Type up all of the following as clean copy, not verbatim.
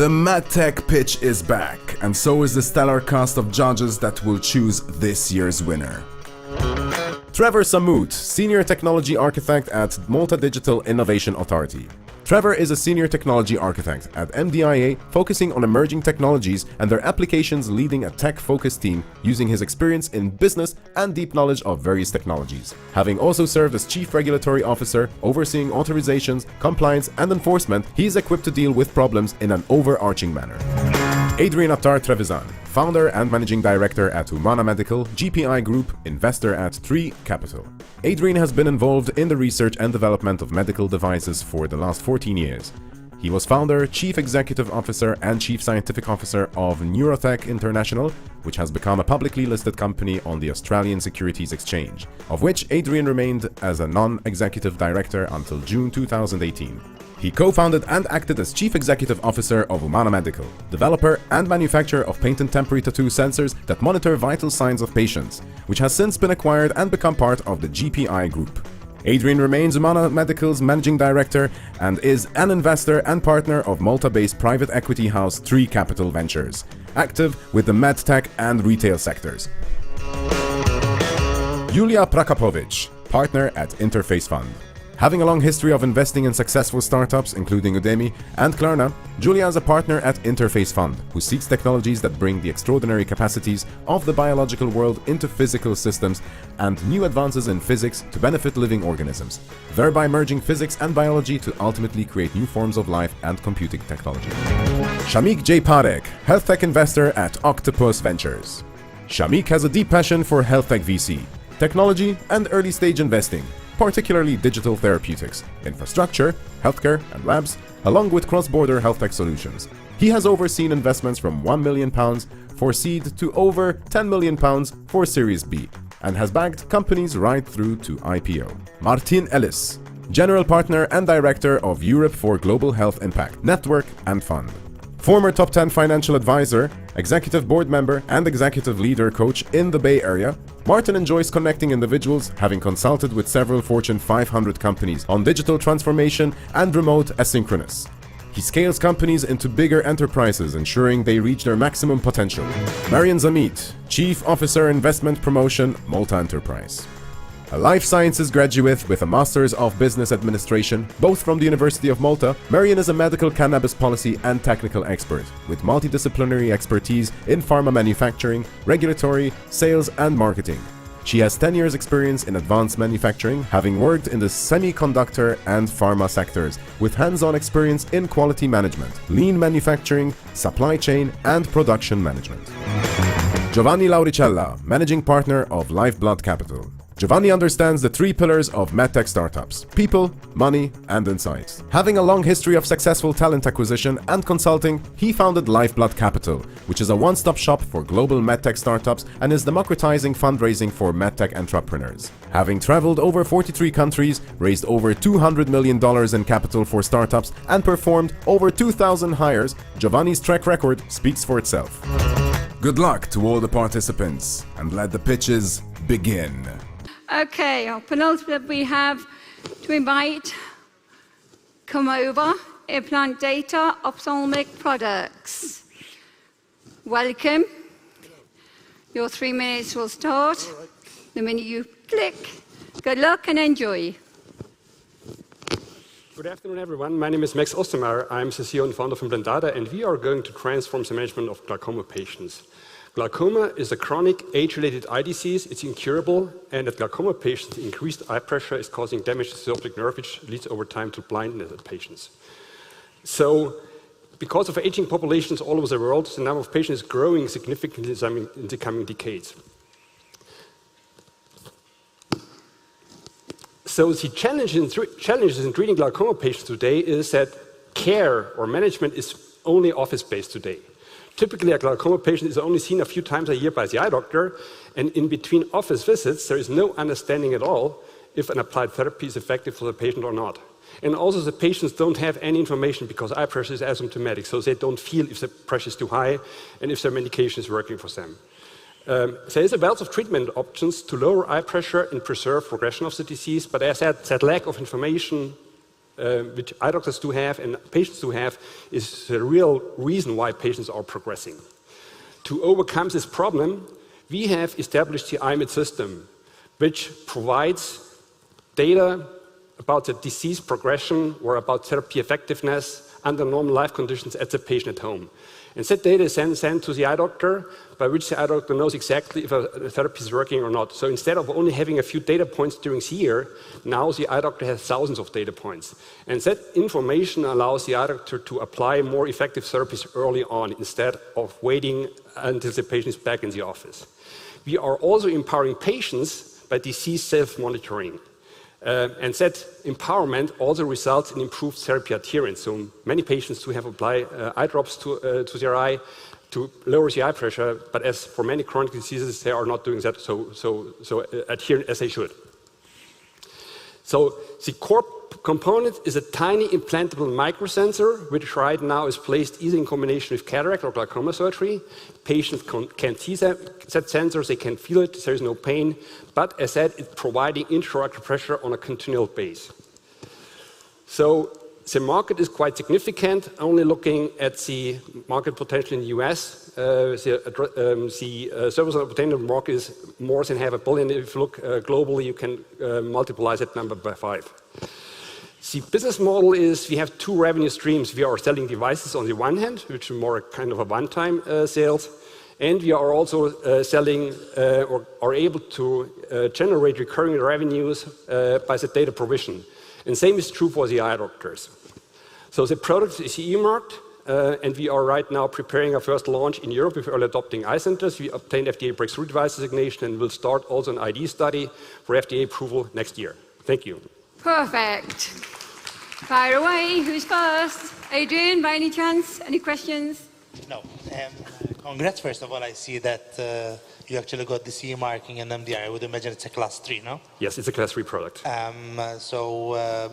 The MedTech pitch is back, and so is the stellar cast of judges that will choose this year's winner. Trevor Samut, Senior Technology Architect at Malta Digital Innovation Authority. Trevor is a Senior Technology Architect at MDIA, focusing on emerging technologies and their applications, leading a tech-focused team using his experience in business and deep knowledge of various technologies. Having also served as Chief Regulatory Officer, overseeing authorizations, compliance and enforcement, he is equipped to deal with problems in an overarching manner. Adrian Attar Trevisan, Founder and Managing Director at Humana Medical, GPI Group, Investor at 3 Capital. Adrian has been involved in the research and development of medical devices for the last 14 years. He was Founder, Chief Executive Officer and Chief Scientific Officer of Neurotech International, which has become a publicly listed company on the Australian Securities Exchange, of which Adrian remained as a non-executive director until June 2018. He co-founded and acted as Chief Executive Officer of Humana Medical, developer and manufacturer of patent temporary tattoo sensors that monitor vital signs of patients, which has since been acquired and become part of the GPI Group. Adrian remains Humana Medical's Managing Director and is an investor and partner of Malta-based private equity house 3 Capital Ventures, active with the medtech and retail sectors. Julia Prakapovic, partner at Interface Fund. Having a long history of investing in successful startups, including Udemy and Klarna, Julia is a partner at Interface Fund, who seeks technologies that bring the extraordinary capacities of the biological world into physical systems and new advances in physics to benefit living organisms, thereby merging physics and biology to ultimately create new forms of life and computing technology. Shamik J. Parek, health tech investor at Octopus Ventures. Shamik has a deep passion for health tech VC, technology and early stage investing, particularly digital therapeutics, infrastructure, healthcare and labs, along with cross-border health tech solutions. He has overseen investments from £1 million for seed to over £10 million for Series B, and has backed companies right through to IPO. Martin Ellis, General Partner and Director of Europe for Global Health Impact Network and Fund. Former top 10 financial advisor, executive board member and executive leader coach in the Bay Area, Martin enjoys connecting individuals, having consulted with several Fortune 500 companies on digital transformation and remote asynchronous. He scales companies into bigger enterprises, ensuring they reach their maximum potential. Marian Zamit, Chief Officer Investment Promotion, Malta Enterprise. A life sciences graduate with a Master's of Business Administration, both from the University of Malta, Marian is a medical cannabis policy and technical expert, with multidisciplinary expertise in pharma manufacturing, regulatory, sales and marketing. She has 10 years experience in advanced manufacturing, having worked in the semiconductor and pharma sectors, with hands-on experience in quality management, lean manufacturing, supply chain and production management. Giovanni Lauricella, Managing Partner of Lifeblood Capital. Giovanni understands the 3 pillars of medtech startups: people, money, and insights. Having a long history of successful talent acquisition and consulting, he founded Lifeblood Capital, which is a one-stop shop for global medtech startups and is democratizing fundraising for medtech entrepreneurs. Having traveled over 43 countries, raised over $200 million in capital for startups, and performed over 2,000 hires, Giovanni's track record speaks for itself. Good luck to all the participants, and let the pitches begin. Okay, our penultimate we have to invite, come over, Implandata Ophthalmic Products. Welcome. Your 3 minutes will start the minute you click. Good luck and enjoy. Good afternoon, everyone. My name is Max Ostermeier. I'm the CEO and founder of Implandata, and we are going to transform the management of glaucoma patients. Glaucoma is a chronic age-related eye disease. It's incurable, and at glaucoma patients, increased eye pressure is causing damage to the optic nerve, which leads over time to blindness in patients. So, because of aging populations all over the world, the number of patients is growing significantly in the coming decades. So the challenges in treating glaucoma patients today is that care or management is only office-based today. Typically, a glaucoma patient is only seen a few times a year by the eye doctor, and in between office visits, there is no understanding at all if an applied therapy is effective for the patient or not. And also, the patients don't have any information because eye pressure is asymptomatic, so they don't feel if the pressure is too high and if their medication is working for them. There is a wealth of treatment options to lower eye pressure and preserve progression of the disease, but as I said, that lack of information which eye doctors do have and patients do have, is the real reason why patients are progressing. To overcome this problem, we have established the IMED system, which provides data about the disease progression or about therapy effectiveness under normal life conditions at the patient at home. And that data is then sent to the eye doctor, by which the eye doctor knows exactly if a therapy is working or not. So instead of only having a few data points during the year, now the eye doctor has thousands of data points. And that information allows the eye doctor to apply more effective therapies early on, instead of waiting until the patient is back in the office. We are also empowering patients by disease self-monitoring. And that empowerment also results in improved therapy adherence. So many patients who have applied eye drops to their eye to lower the eye pressure, but as for many chronic diseases, they are not doing that so adherent as they should. So the core component is a tiny implantable microsensor, which right now is placed either in combination with cataract or glaucoma surgery. Patients can see that sensor, they can feel it, there is no pain, but as said, it's providing intraocular pressure on a continual basis. So the market is quite significant. Only looking at the market potential in the US, the serviceable potential market is more than $500 million. If you look globally, you can multiply that number by 5. The business model is we have 2 revenue streams. We are selling devices on the one hand, which are more kind of a one-time sales, and we are also selling or are able to generate recurring revenues by the data provision. And same is true for the eye doctors. So the product is CE-marked, and we are right now preparing our first launch in Europe with early adopting eye centers. We obtained FDA breakthrough device designation and will start also an ID study for FDA approval next year. Thank you. Perfect. Fire away. Who's first? Adrian, by any chance? Any questions? No. Congrats, first of all. I see that you actually got the CE marking and MDR. I would imagine it's a class 3, no? Yes, it's a class 3 product.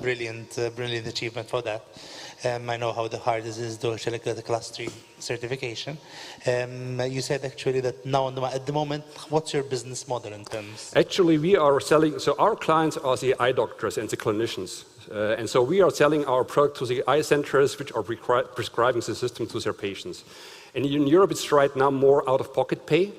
Brilliant achievement for that. I know how hard it is to actually get the class 3 certification. You said actually that now at the moment, what's your business model in terms? Actually, we are selling, so our clients are the eye doctors and the clinicians. And so we are selling our product to the eye centers, which are prescribing the system to their patients. And in Europe, it's right now more out-of-pocket pay,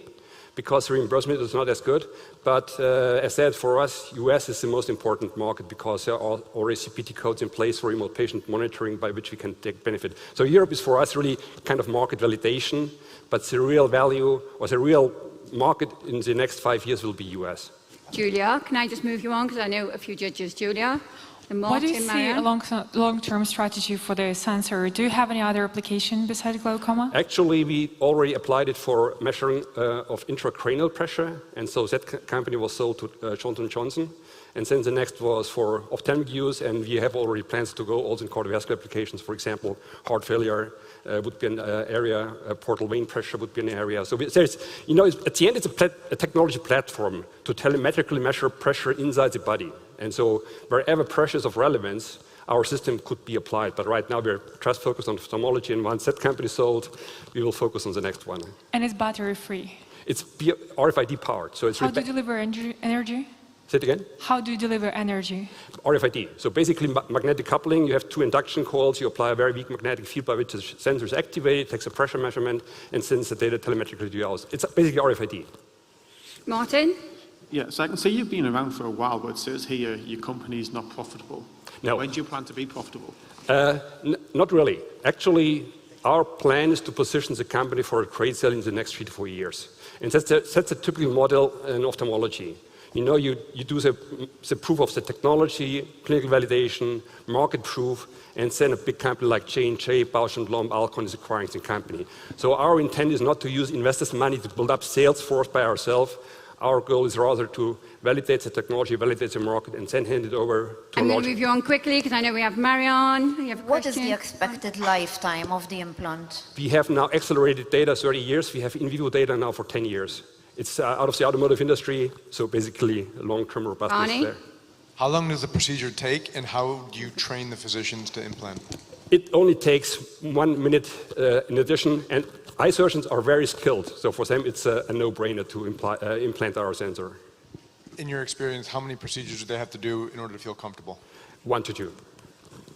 because the reimbursement is not as good. But as said, for us, US is the most important market because there are already CPT codes in place for remote patient monitoring by which we can take benefit. So Europe is for us really kind of market validation, but the real value or the real market in the next 5 years will be US. Julia, can I just move you on because I know a few judges. Julia? What do you see a long-term strategy for the sensor? Do you have any other application besides glaucoma? Actually, we already applied it for measuring of intracranial pressure, and so that company was sold to Johnson & Johnson. And then the next was for ophthalmic use, and we have already plans to go also in cardiovascular applications. For example, heart failure would be an area, portal vein pressure would be an area. So there's, you know, at the end, it's a technology platform to telemetrically measure pressure inside the body. And so wherever pressure is of relevance, our system could be applied. But right now, we're just focused on ophthalmology, and once that company is sold, we will focus on the next one. And it's battery-free? It's RFID powered. So it's how do you deliver energy? Say it again? How do you deliver energy? RFID. So basically, magnetic coupling, you have 2 induction coils, you apply a very weak magnetic field by which the sensor is activated, takes a pressure measurement, and sends the data telemetrically to your house. It's basically RFID. Martin? Yeah, so I can see you've been around for a while, but it says here your company's not profitable. No. When do you plan to be profitable? Not really. Actually, our plan is to position the company for a trade sale in the next 3 to 4 years. And that's a typical model in ophthalmology. You know, you do the proof of the technology, clinical validation, market proof, and then a big company like J&J, Bausch & Lomb, Alcon is acquiring the company. So our intent is not to use investors' money to build up sales force by ourselves. Our goal is rather to validate the technology, validate the market, and then hand it over to I'm going to move you on quickly because I know we have Marianne. You have a What is question? the expected lifetime of the implant? We have now accelerated data 30 years. We have in vivo data now for 10 years. It's out of the automotive industry, so basically long-term robustness Ronnie? there. How long does the procedure take, and how do you train the physicians to implant? It only takes 1 minute in addition, and eye surgeons are very skilled, so for them it's a no-brainer to implant our sensor. In your experience, how many procedures do they have to do in order to feel comfortable? 1 to 2.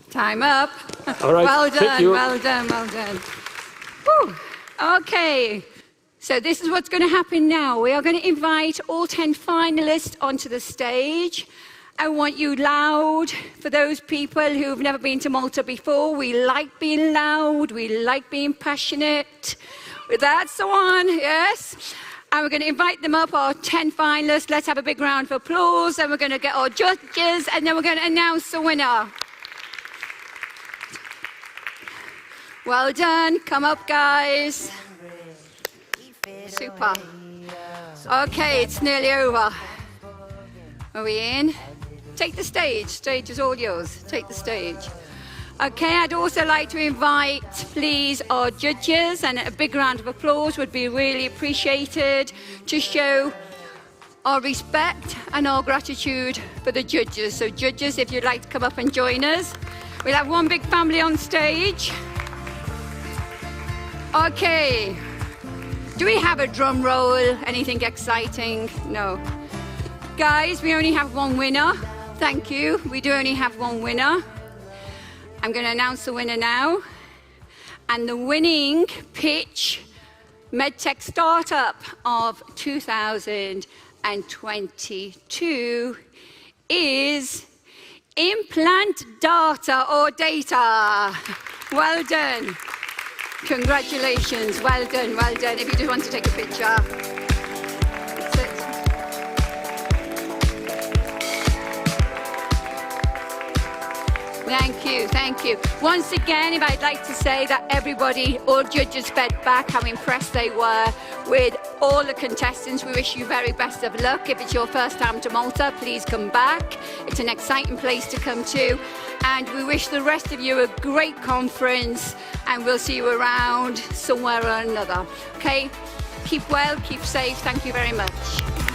Time up. All right, Well thank done, you. well done, well done. Whew. Okay, so this is what's going to happen now. We are going to invite all 10 finalists onto the stage. I want you loud for those people who've never been to Malta before. We like being loud, we like being passionate. That's the one, yes. And we're going to invite them up, our 10 finalists. Let's have a big round of applause. And we're going to get our judges, and then we're going to announce the winner. Well done. Come up, guys. Super. Okay, it's nearly over. Are we in? Take the stage. Stage is all yours. Take the stage. Okay, I'd also like to invite, please, our judges, and a big round of applause would be really appreciated to show our respect and our gratitude for the judges. So judges, if you'd like to come up and join us. We'll have one big family on stage. Okay. Do we have a drum roll? Anything exciting? No. Guys, we only have one winner. Thank you. We do only have one winner. I'm going to announce the winner now. And the winning pitch medtech startup of 2022 is Implandata or Data. Well done. Congratulations. Well done, well done. If you just want to take a picture. That's it. Thank you, thank you. Once again, if I'd like to say that everybody, all judges fed back how impressed they were with all the contestants. We wish you very best of luck. If it's your first time to Malta, please come back. It's an exciting place to come to. And we wish the rest of you a great conference, and we'll see you around somewhere or another. Okay? Keep well, keep safe. Thank you very much.